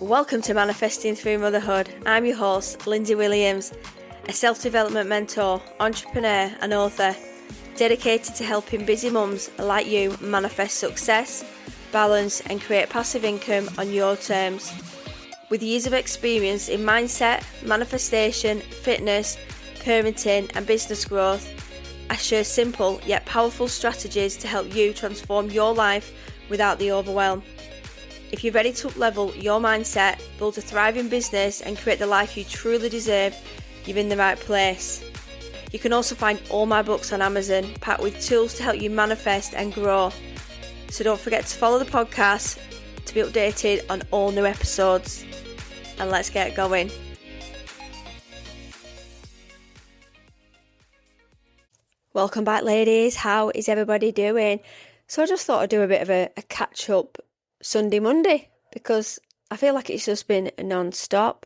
Welcome to Manifesting Through Motherhood. I'm your host, Lindsay Williams, a self-development mentor, entrepreneur and author, dedicated to helping busy mums like you manifest success, balance and create passive income on your terms. With years of experience in mindset, manifestation, fitness, parenting and business growth, I share simple yet powerful strategies to help you transform your life without the overwhelm. If you're ready to up-level your mindset, build a thriving business and create the life you truly deserve, you're in the right place. You can also find all my books on Amazon, packed with tools to help you manifest and grow. So don't forget to follow the podcast to be updated on all new episodes. And let's get going. Welcome back, ladies. How is everybody doing? So I just thought I'd do a bit of a catch-up Sunday, Monday, because I feel like it's just been non-stop.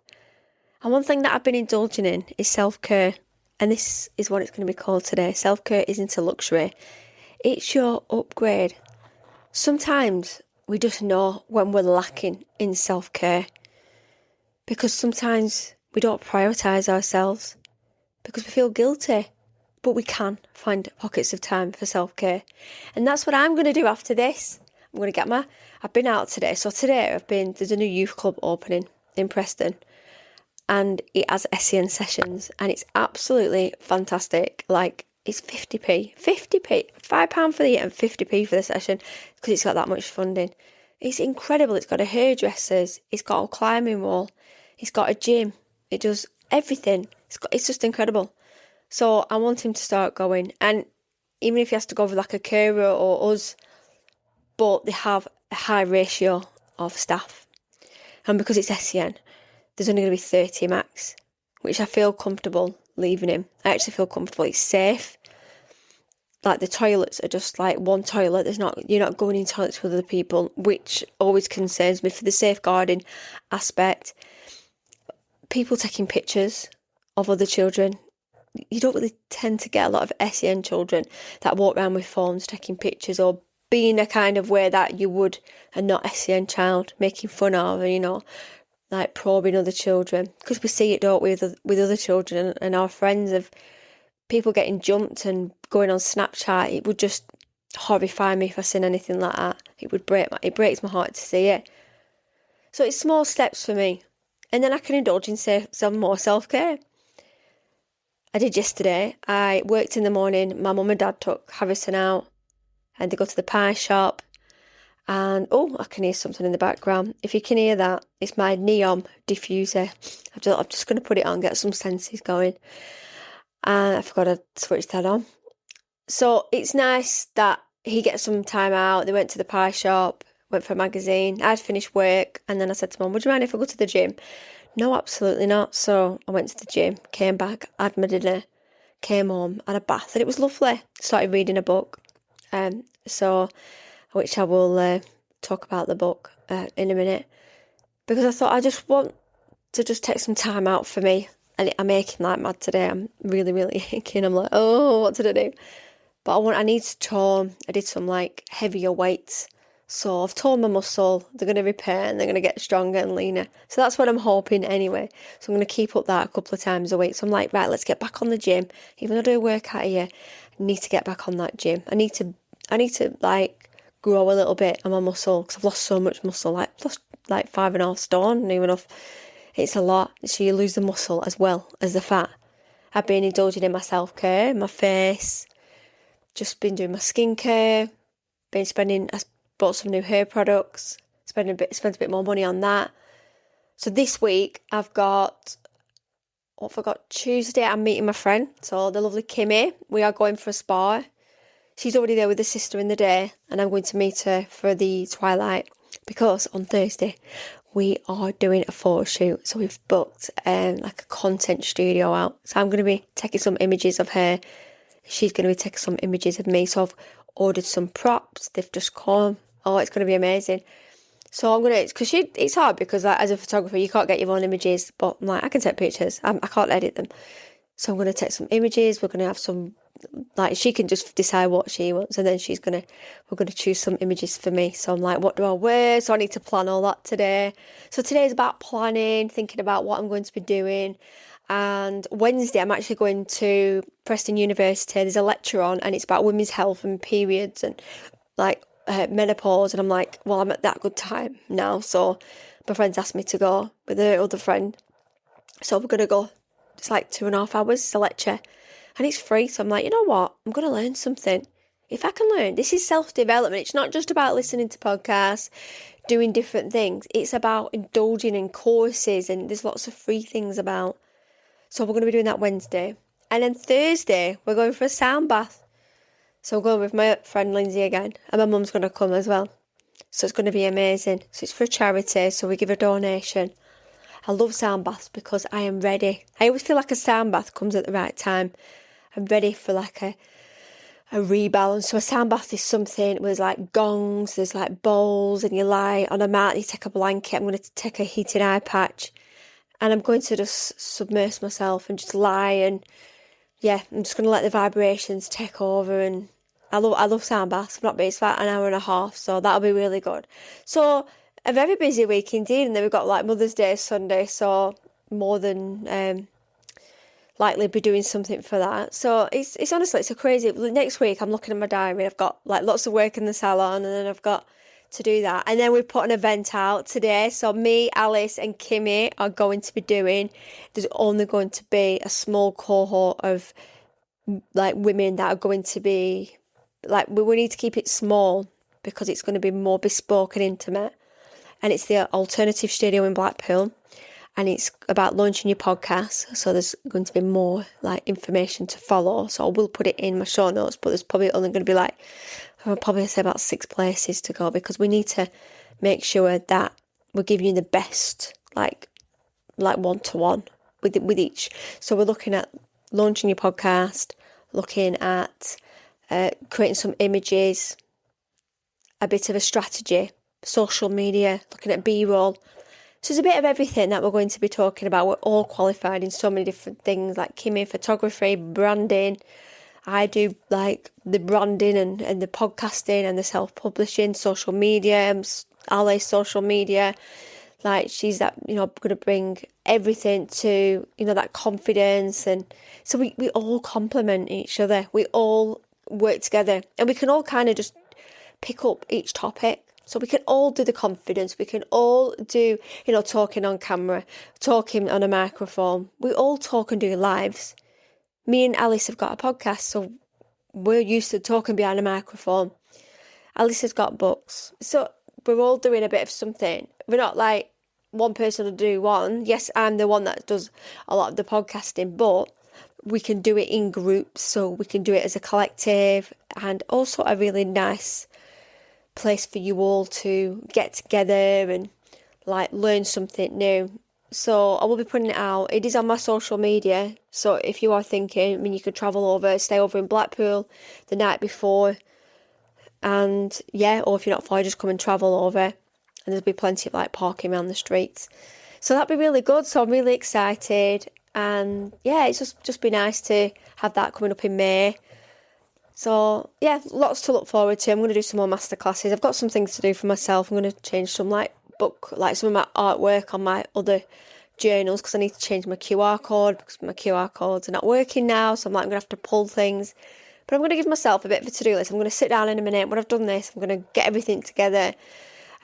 And one thing that I've been indulging in is self-care. And this is what it's going to be called today. Self-care isn't a luxury. It's your upgrade. Sometimes we just know when we're lacking in self-care, because sometimes we don't prioritise ourselves because we feel guilty. But we can find pockets of time for self-care. And that's what I'm going to do after this. I'm going to I've been out today. So today there's a new youth club opening in Preston. And it has SEN sessions. And it's absolutely fantastic. Like, it's 50p. £5 for the year and 50p for the session. Because it's got that much funding. It's incredible. It's got a hairdresser's. It's got a climbing wall. It's got a gym. It does everything. It's just incredible. So I want him to start going. And even if he has to go with like a carer or us, but they have a high ratio of staff. And because it's SEN, there's only going to be 30 max, which I feel comfortable leaving him. I actually feel comfortable. It's safe. Like, the toilets are just like one toilet. You're not going in toilets with other people, which always concerns me for the safeguarding aspect. People taking pictures of other children. You don't really tend to get a lot of SEN children that walk around with phones taking pictures or being a kind of way that you would a not SEN child, making fun of, like probing other children. Because we see it, don't we, with other children and our friends, of people getting jumped and going on Snapchat. It would just horrify me if I seen anything like that. It breaks my heart to see it. So it's small steps for me. And then I can indulge in some more self-care. I did yesterday. I worked in the morning. My mum and dad took Harrison out and they go to the pie shop. And, I can hear something in the background. If you can hear that, it's my neon diffuser. I'm just going to put it on, get some senses going. And I forgot to switch that on. So it's nice that he gets some time out. They went to the pie shop, went for a magazine. I'd finished work and then I said to Mum, would you mind if I go to the gym? No, absolutely not. So I went to the gym, came back, had my dinner, came home, had a bath, and it was lovely. Started reading a book, which I will talk about the book in a minute, because I thought I just want to just take some time out for me. And I'm aching like mad today. I'm really, really aching. I'm like, what did I do? But I need to tone. I did some like heavier weights. So I've torn my muscle, they're going to repair and they're going to get stronger and leaner. So that's what I'm hoping anyway. So I'm going to keep up that a couple of times a week. So I'm like, right, let's get back on the gym. Even though I do a workout here, I need to get back on that gym. I need to like grow a little bit on my muscle, because I've lost so much muscle. I've lost like 5.5 stone, even if it's a lot. So you lose the muscle as well as the fat. I've been indulging in my self-care, my face, just been doing my skincare, I bought some new hair products, spent a bit more money on that. So this week I've got Tuesday I'm meeting my friend, so the lovely Kimmy. We are going for a spa. She's already there with her sister in the day, and I'm going to meet her for the twilight, because on Thursday we are doing a photo shoot. So we've booked like a content studio out. So I'm going to be taking some images of her. She's going to be taking some images of me. So I've ordered some props. They've just come. It's going to be amazing. So I'm going to, because it's hard, because as a photographer, you can't get your own images, but I'm like, I can take pictures. I can't edit them. So I'm going to take some images. We're going to have some like she can just decide what she wants, and then we're gonna choose some images for me. So I'm like, what do I wear? So I need to plan all that today. So today's about planning, thinking about what I'm going to be doing. And Wednesday, I'm actually going to Preston University. There's a lecture on, and it's about women's health and periods and like menopause. And I'm like, well, I'm at that good time now. So my friend's asked me to go with her other friend. So we're going to go. It's like 2.5 hours. It's a lecture. And it's free. So I'm like, you know what? I'm going to learn something. If I can learn, this is self-development. It's not just about listening to podcasts, doing different things. It's about indulging in courses, and there's lots of free things about. So we're going to be doing that Wednesday. And then Thursday, we're going for a sound bath. So we're going with my friend Lindsay again. And my mum's going to come as well. So it's going to be amazing. So it's for charity. So we give a donation. I love sound baths because I am ready. I always feel like a sound bath comes at the right time. I'm ready for like a rebalance. So a sound bath is something where there's like gongs, there's like bowls, and you lie on a mat, you take a blanket. I'm going to take a heated eye patch. And I'm going to just submerge myself and just lie, and yeah, I'm just going to let the vibrations take over. And I love sound baths. I've not been, it's about an hour and a half, so that'll be really good. So a very busy week indeed, and then we've got like Mother's Day Sunday, so more than likely be doing something for that. So it's honestly, it's a crazy, next week I'm looking at my diary, I've got like lots of work in the salon, and then I've got to do that. And then we put an event out today. So me, Alice and Kimmy are going to be doing, there's only going to be a small cohort of like women that are going to be, like we need to keep it small because it's going to be more bespoke and intimate. And it's the Alternative Studio in Blackpool. And it's about launching your podcast. So there's going to be more like information to follow. So I will put it in my show notes, but there's probably only going to be like, I'll probably say about 6 places to go, because we need to make sure that we're giving you the best, like one-to-one with each. So we're looking at launching your podcast, looking at creating some images, a bit of a strategy, social media, looking at B-roll. So there's a bit of everything that we're going to be talking about. We're all qualified in so many different things, like Kimmy, photography, branding. I do like the branding and the podcasting and the self-publishing, social media, Ali's social media. Like she's that, going to bring everything to, that confidence. And so we all complement each other. We all work together, and we can all kind of just pick up each topic. So we can all do the confidence. We can all do, talking on camera, talking on a microphone. We all talk and do lives. Me and Alice have got a podcast, so we're used to talking behind a microphone. Alice has got books. So we're all doing a bit of something. We're not like one person will do one. Yes, I'm the one that does a lot of the podcasting, but we can do it in groups. So we can do it as a collective, and also a really nice place for you all to get together and like learn something new. So I will be putting it out. It is on my social media. So if you are thinking, you could travel over, stay over in Blackpool the night before. And yeah, or if you're not far, just come and travel over. And there'll be plenty of like parking around the streets. So that'd be really good. So I'm really excited. And yeah, it's just be nice to have that coming up in May. So yeah, lots to look forward to. I'm going to do some more masterclasses. I've got some things to do for myself. I'm going to change some some of my artwork on my other journals, because I need to change my QR code because my QR codes are not working now. So I'm going to have to pull things. But I'm going to give myself a bit of a to-do list. I'm going to sit down in a minute. When I've done this, I'm going to get everything together.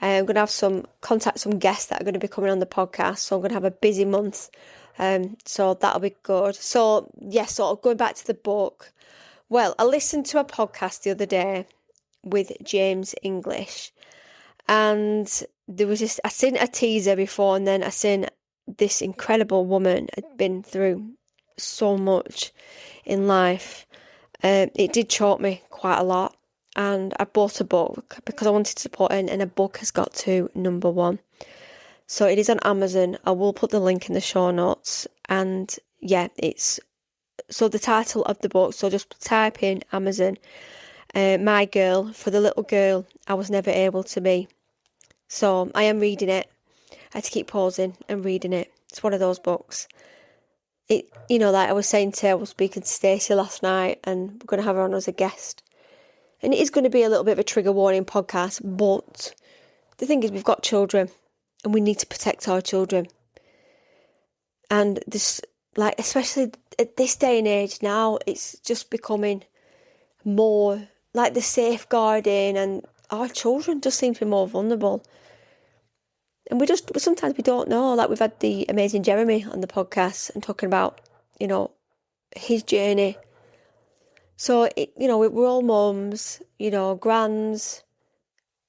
I'm going to have contact some guests that are going to be coming on the podcast. So I'm going to have a busy month. So that'll be good. So yeah, sort of going back to the book. Well, I listened to a podcast the other day with James English, and there was I seen a teaser before, and then I seen this incredible woman had been through so much in life. It did choke me quite a lot, and I bought a book because I wanted to support it, and a book has got to #1. So it is on Amazon. I will put the link in the show notes, and yeah, so the title of the book, so just type in Amazon, My Girl, for the little girl I was never able to be. So I am reading it. I had to keep pausing and reading it. It's one of those books. like I was saying I was speaking to Stacey last night, and we're going to have her on as a guest. And it is going to be a little bit of a trigger warning podcast, but the thing is, we've got children and we need to protect our children. And this, like, especially at this day and age now, it's just becoming more like the safeguarding, and our children just seem to be more vulnerable. And sometimes we don't know. Like, we've had the amazing Jeremy on the podcast and talking about, his journey. So, we're all mums, grands,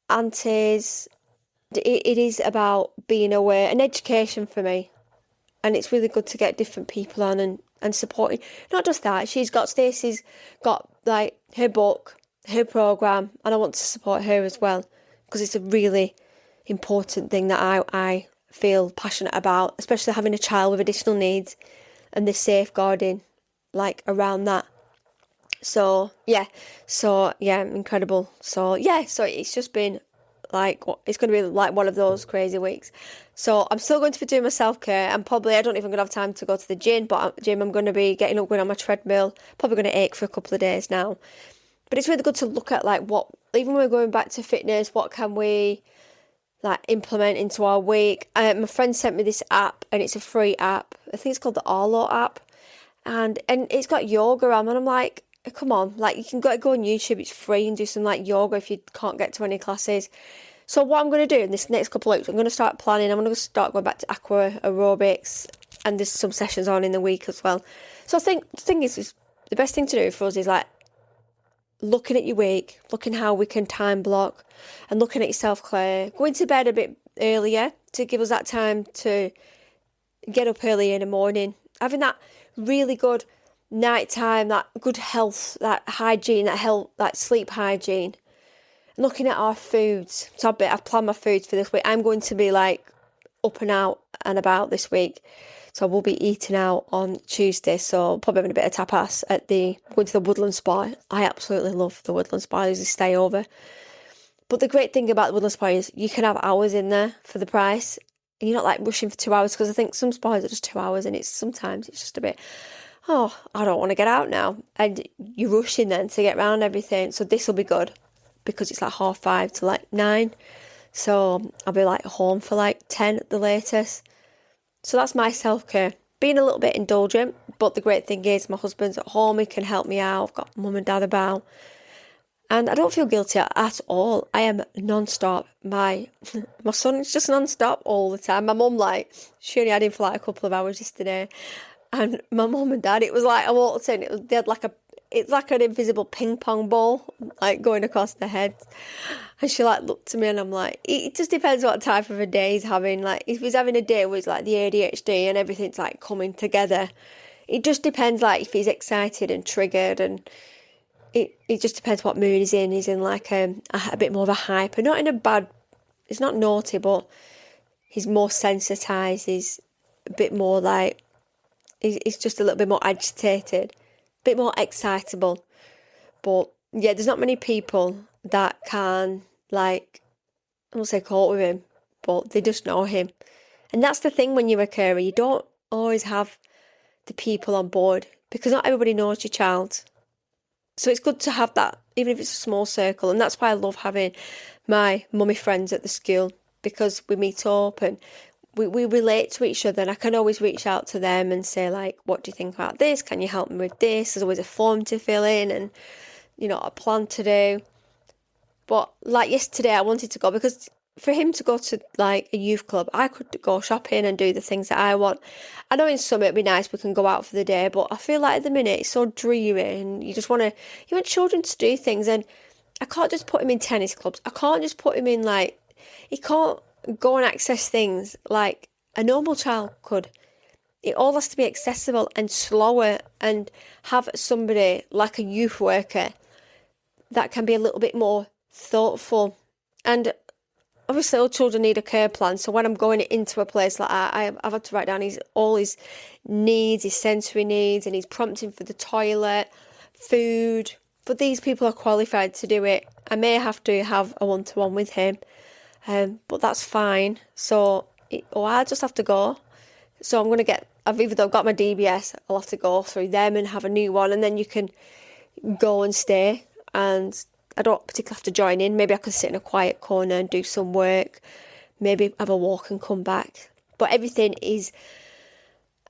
aunties. It is about being aware and education for me. And it's really good to get different people on and supporting. Not just that, Stacey's got like her book, her programme, and I want to support her as well, because it's a really important thing that I feel passionate about, especially having a child with additional needs and the safeguarding like around that. So yeah, incredible. So it's just been like, it's going to be like one of those crazy weeks. So I'm still going to be doing my self-care, and probably I don't even going to have time to go to the gym, I'm going to be getting up, going on my treadmill, probably going to ache for a couple of days now. But it's really good to look at like even when we're going back to fitness, what can we like implement into our week. My friend sent me this app, and it's a free app. I think it's called the Arlo app, and it's got yoga on, and I'm like, come on, like you can go on YouTube, it's free, and do some like yoga if you can't get to any classes. So what I'm going to do in this next couple of weeks, I'm going to start planning. I'm going to start going back to aqua aerobics, and there's some sessions on in the week as well. So I think the thing is the best thing to do for us is like looking at your week, looking how we can time block, and looking at your self-care, going to bed a bit earlier to give us that time to get up early in the morning, having that really good nighttime, that good health, that hygiene, that sleep hygiene. Looking at our foods. So I've planned my foods for this week. I'm going to be like up and out and about this week. So we'll be eating out on Tuesday. So probably having a bit of tapas going to the Woodland Spa. I absolutely love the Woodland Spa. There's a stay over. But the great thing about the Woodland Spa is you can have hours in there for the price. And you're not like rushing for 2 hours, because I think some spas are just 2 hours, and sometimes it's just a bit, I don't want to get out now. And you're rushing then to get around everything. So this will be good, because it's like 5:30 to like 9. So I'll be like home for like 10 at the latest. So that's my self-care. Being a little bit indulgent, but the great thing is my husband's at home, he can help me out. I've got mum and dad about. And I don't feel guilty at all. I am non-stop. My son is just non-stop all the time. My mum, like, she only had him for like a couple of hours yesterday. And my mum and dad, it was like, I walked in, they had like it's like an invisible ping pong ball, like going across the head. And she like looked at me, and I'm like, it just depends what type of a day he's having. Like if he's having a day where it's like the ADHD and everything's like coming together, it just depends like if he's excited and triggered, and it just depends what mood he's in. He's in like a bit more of a hyper, not in a bad, it's not naughty, but he's more sensitized. He's a bit more like, he's just a little bit more agitated, a bit more excitable. But yeah, there's not many people that can, like, I won't say cope with him, but they just know him. And that's the thing when you're a carer, you don't always have the people on board, because not everybody knows your child. So it's good to have that, even if it's a small circle. And that's why I love having my mummy friends at the school, because we meet up and we relate to each other, and I can always reach out to them and say like, what do you think about this? Can you help me with this? There's always a form to fill in, and a plan to do. But like yesterday, I wanted to go, because for him to go to like a youth club, I could go shopping and do the things that I want. I know in summer it'd be nice, we can go out for the day, but I feel like at the minute it's so dreary, and you want children to do things, and I can't just put him in tennis clubs. I can't just put him in like, he can't go and access things like a normal child could. It all has to be accessible and slower, and have somebody like a youth worker that can be a little bit more thoughtful. And obviously all children need a care plan, so when I'm going into a place like that, I've had to write down all his needs, his sensory needs, and he's prompting for the toilet, food. But these people are qualified to do it. I may have to have a one-to-one with him, but that's fine. So I just have to go. So I've either got my DBS, I'll have to go through them and have a new one, and then you can go and stay. And I don't particularly have to join in. Maybe I could sit in a quiet corner and do some work, maybe have a walk and come back. But everything is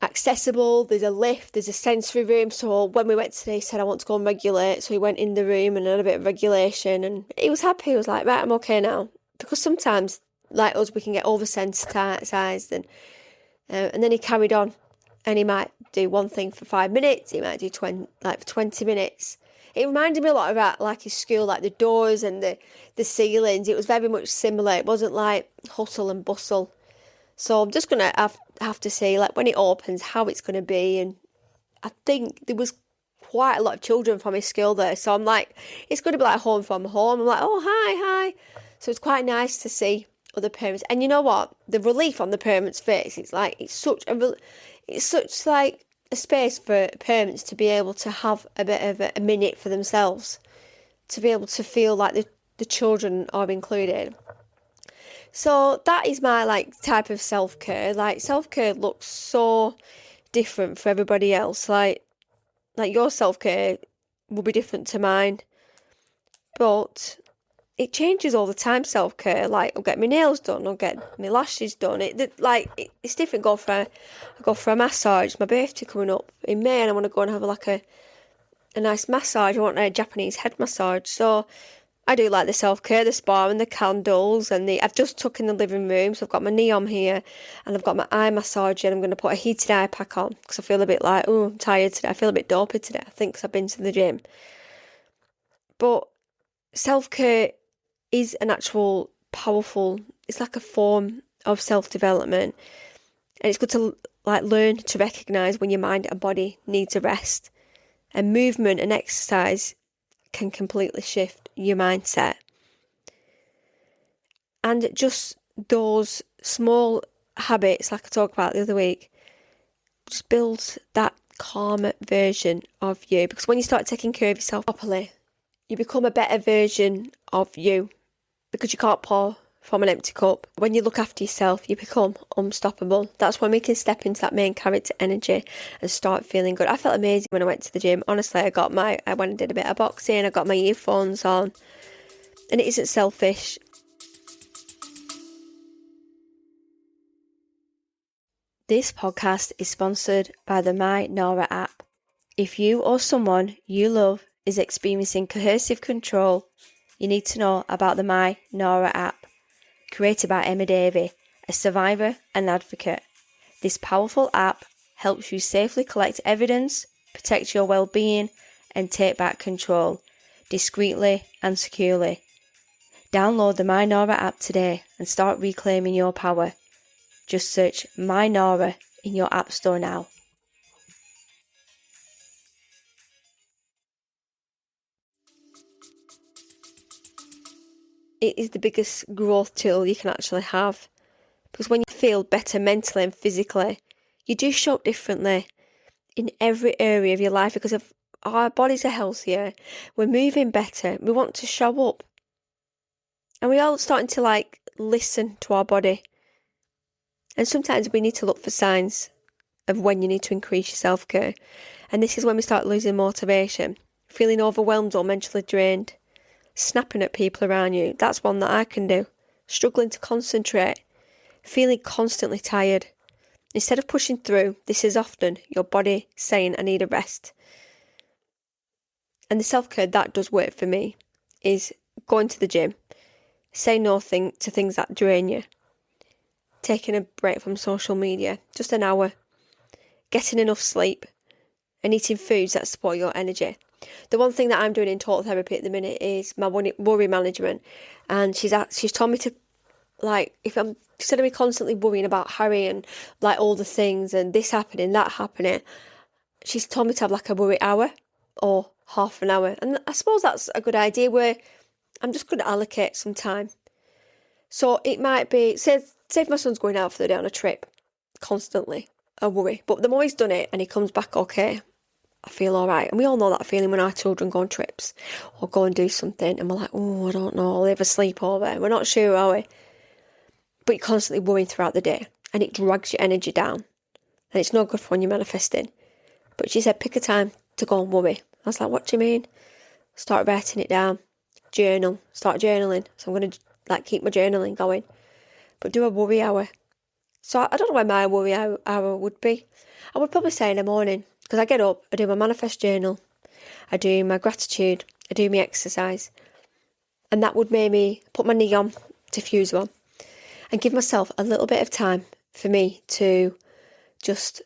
accessible. There's a lift, there's a sensory room. So when we went today, he said, I want to go and regulate. So he went in the room and had a bit of regulation, and he was happy. He was like, right, I'm okay now. Because sometimes, like us, we can get oversensitised, and then he carried on, and he might do one thing for 5 minutes, he might do 20 minutes. It reminded me a lot about like his school, like the doors and the ceilings. It was very much similar. It wasn't like hustle and bustle. So I'm just gonna have to see, like, when it opens, how it's gonna be. And I think there was quite a lot of children from his school there, so I'm like, it's gonna be like home from home. I'm like, oh, hi. So it's quite nice to see other parents. And you know what, the relief on the parents' face, it's like, it's such like a space for parents to be able to have a bit of a minute for themselves, to be able to feel like the children are included. So that is my like type of self-care. Like, self-care looks so different for everybody else. Like your self-care will be different to mine, but it changes all the time. Self-care, like, I'll get my nails done, I'll get my lashes done. It's different. I go for a massage. My birthday coming up in May, and I want to go and have a nice massage. I want a Japanese head massage. So I do like the self-care, the spa and the candles, and I've just took in the living room, so I've got my neon here, and I've got my eye massage, and I'm going to put a heated eye pack on because I feel a bit like, I'm tired today. I feel a bit dopey today, I think, because I've been to the gym. But self-care is an actual powerful, it's like a form of self-development, and it's good to like learn to recognise when your mind and body needs a rest, and movement and exercise can completely shift your mindset. And just those small habits, like I talked about the other week, just builds that calmer version of you, because when you start taking care of yourself properly, you become a better version of you, because you can't pour from an empty cup. When you look after yourself, you become unstoppable. That's when we can step into that main character energy and start feeling good. I felt amazing when I went to the gym. Honestly, I went and did a bit of boxing, I got my earphones on, and it isn't selfish. This podcast is sponsored by the My Nora app. If you or someone you love is experiencing coercive control, you need to know about the My Nora app. Created by Emma Davey, a survivor and advocate. This powerful app helps you safely collect evidence, protect your well-being, and take back control, discreetly and securely. Download the My Nora app today and start reclaiming your power. Just search My Nora in your app store now. It is the biggest growth tool you can actually have, because when you feel better mentally and physically, you do show up differently in every area of your life, because if our bodies are healthier, we're moving better, we want to show up, and we're all starting to like listen to our body. And sometimes we need to look for signs of when you need to increase your self-care, and this is when we start losing motivation, feeling overwhelmed or mentally drained, snapping at people around you. That's one that I can do. Struggling to concentrate, feeling constantly tired. Instead of pushing through, this is often your body saying, I need a rest. And the self-care that does work for me is going to the gym, say no to things that drain you, taking a break from social media, just an hour, getting enough sleep, and eating foods that support your energy. The one thing that I'm doing in talk therapy at the minute is my worry management, and she's told me to, like, if I'm, instead of me constantly worrying about Harry and like all the things and this happening, that happening, she's told me to have like a worry hour or half an hour, and I suppose that's a good idea, where I'm just going to allocate some time. So it might be, say if my son's going out for the day on a trip, constantly I worry, but the more he's done it and he comes back okay, I feel all right. And we all know that feeling when our children go on trips or go and do something and we're like, oh, I don't know, I'll have a sleepover. We're not sure, are we? But you're constantly worrying throughout the day and it drags your energy down. and it's no good for when you're manifesting. But she said, pick a time to go and worry. I was like, what do you mean? Start writing it down. Journal. Start journaling. So I'm going to keep my journaling going. But do a worry hour. So I don't know where my worry hour would be. I would probably say in the morning, because I get up, I do my manifest journal, I do my gratitude, I do my exercise. And that would make me put my neon diffuser on and give myself a little bit of time for me to just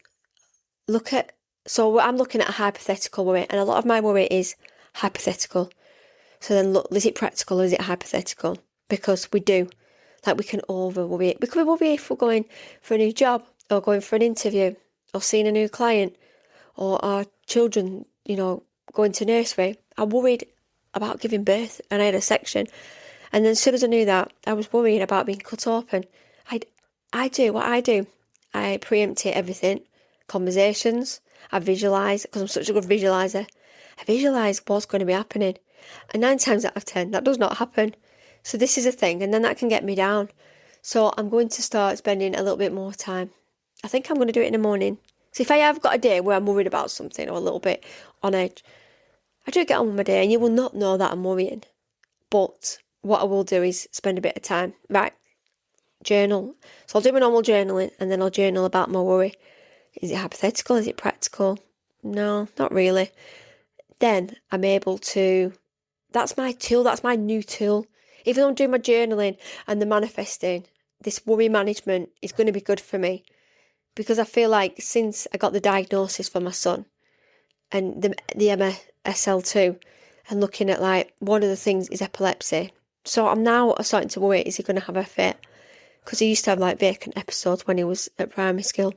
look at. So I'm looking at a hypothetical worry, and a lot of my worry is hypothetical. So then look, is it practical or is it hypothetical? Because we do. We can over worry. We could worry if we're going for a new job or going for an interview or seeing a new client or our children, going to nursery. I worried about giving birth and I had a section. And then as soon as I knew that, I was worrying about being cut open. I do what I do. I preempt everything. Conversations. I visualise, because I'm such a good visualiser. I visualise what's going to be happening. And 9 times out of 10, that does not happen. So this is a thing, and then that can get me down. So I'm going to start spending a little bit more time. I think I'm going to do it in the morning. So if I have got a day where I'm worried about something or a little bit on edge, I do get on with my day, and you will not know that I'm worrying. But what I will do is spend a bit of time. Right, journal. So I'll do my normal journaling, and then I'll journal about my worry. Is it hypothetical? Is it practical? No, not really. Then I'm able to, that's my tool, that's my new tool. Even though I'm doing my journaling and the manifesting, this worry management is going to be good for me. Because I feel like since I got the diagnosis for my son and the MSL2, and looking at one of the things is epilepsy. So I'm now starting to worry, is he going to have a fit? Because he used to have vacant episodes when he was at primary school.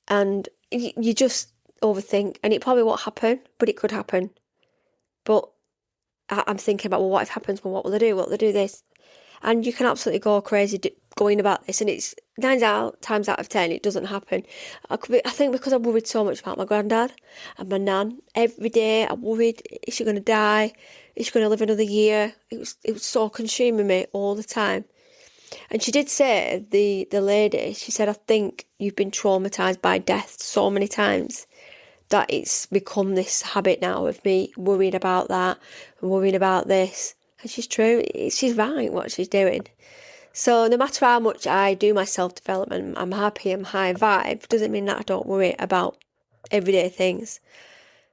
And you just overthink, and it probably won't happen, but it could happen. But I'm thinking about, well, what if it happens? Well, what will I do? What will I do this? And you can absolutely go crazy going about this, and it's 9 times out of 10 it doesn't happen. I think because I worried so much about my granddad and my nan. Every day I worried, is she going to die? Is she going to live another year? It was so consuming me all the time. And she did say, the lady, she said, I think you've been traumatised by death so many times that it's become this habit now of me worrying about that and worrying about this. And she's true. She's right what she's doing. So no matter how much I do my self-development, I'm happy, I'm high vibe, doesn't mean that I don't worry about everyday things.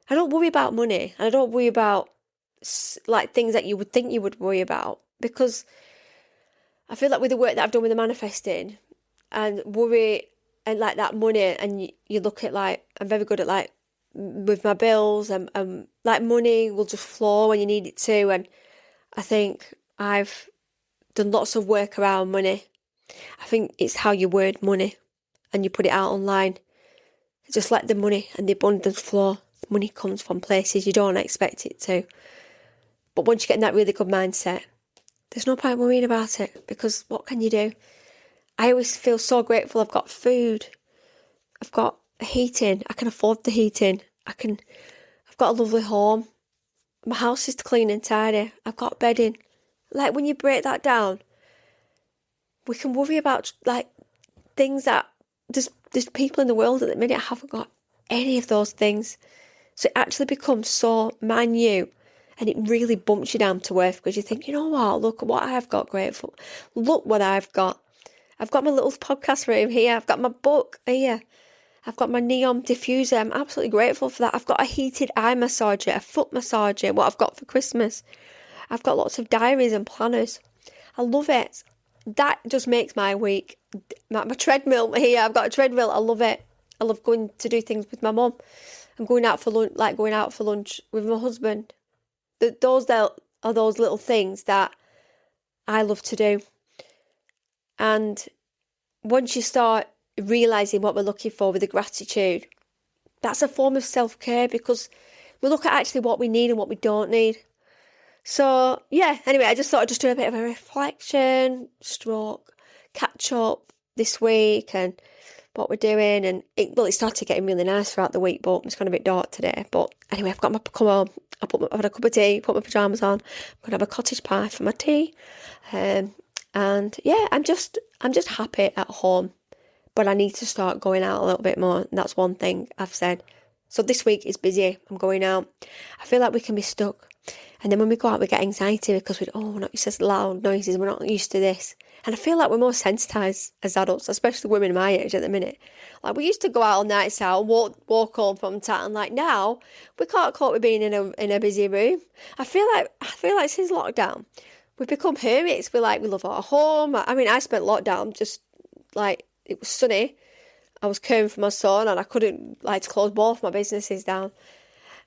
I don't worry about money, and I don't worry about things that you would think you would worry about, because I feel like with the work that I've done with the manifesting and worry and that money, and you look at I'm very good at with my bills, and money will just flow when you need it to. And I think I've done lots of work around money. I think it's how you word money and you put it out online. Just let the money and the abundance flow. Money comes from places you don't expect it to. But once you get in that really good mindset, there's no point worrying about it, because what can you do? I always feel so grateful I've got food. I've got heating. I can afford the heating. I've got a lovely home. My house is clean and tidy. I've got bedding. When you break that down, we can worry about things that there's people in the world at the minute haven't got any of those things. So it actually becomes so minute, and it really bumps you down to earth, because you think, you know what, look at what I've got, grateful. Look what I've got. I've got my little podcast room here. I've got my book here. I've got my neon diffuser. I'm absolutely grateful for that. I've got a heated eye massager, a foot massager, what I've got for Christmas. I've got lots of diaries and planners. I love it. That just makes my week. My treadmill here, I've got a treadmill. I love it. I love going to do things with my mum. I'm going out for lunch, with my husband. Those are those little things that I love to do. And once you start realising what we're looking for with the gratitude, that's a form of self-care, because we look at actually what we need and what we don't need. So, yeah, anyway, I just thought I'd just do a bit of a reflection, catch up this week and what we're doing. And it started getting really nice throughout the week, but it's gone a bit dark today. But anyway, I've got come home, I've had a cup of tea, put my pyjamas on, I'm going to have a cottage pie for my tea. And yeah, I'm just happy at home, but I need to start going out a little bit more. And that's one thing I've said. So this week is busy. I'm going out. I feel like we can be stuck. And then when we go out, we get anxiety because we're not used to loud noises. We're not used to this. And I feel like we're more sensitised as adults, especially women my age at the minute. Like, we used to go out all nights out, walk home from town. Like, now we can't cope with being in a busy room. I feel like since lockdown, we've become hermits. We love our home. I mean, I spent lockdown just like, it was sunny. I was caring for my son and I couldn't to close both my businesses down.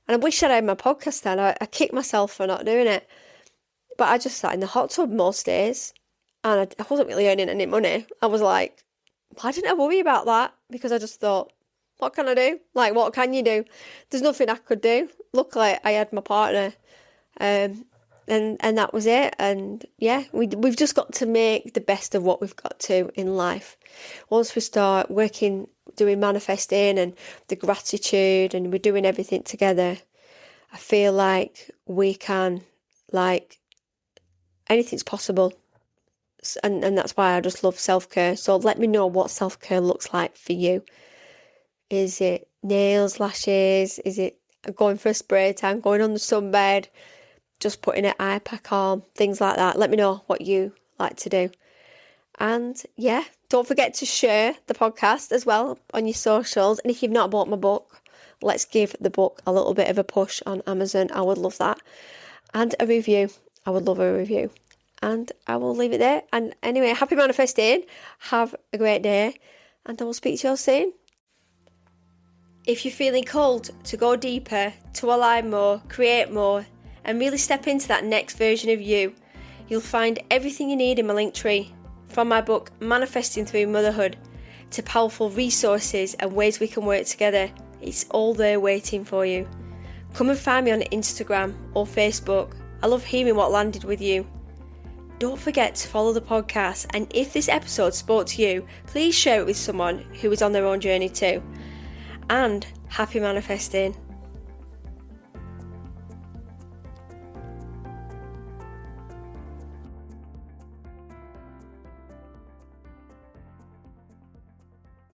And I wish I'd had my podcast then. I kicked myself for not doing it. But I just sat in the hot tub most days and I wasn't really earning any money. I was like, why didn't I worry about that? Because I just thought, what can I do? Like, what can you do? There's nothing I could do. Luckily, I had my partner and that was it. And yeah, we've just got to make the best of what we've got to in life. Once we start doing manifesting and the gratitude and we're doing everything together, I feel like we can, anything's possible. And that's why I just love self-care. So let me know what self-care looks like for you. Is it nails, lashes? Is it going for a spray tan, going on the sunbed, just putting an eye pack on, things like that? Let me know what you like to do. And yeah, don't forget to share the podcast as well on your socials. And if you've not bought my book, let's give the book a little bit of a push on Amazon. I would love that. And a review. I would love a review. And I will leave it there. And anyway, happy manifesting. Have a great day. And I will speak to you all soon. If you're feeling called to go deeper, to align more, create more, and really step into that next version of you, you'll find everything you need in my link tree. From my book, Manifesting Through Motherhood, to powerful resources and ways we can work together. It's all there waiting for you. Come and find me on Instagram or Facebook. I love hearing what landed with you. Don't forget to follow the podcast, and if this episode spoke to you, please share it with someone who is on their own journey too. And happy manifesting.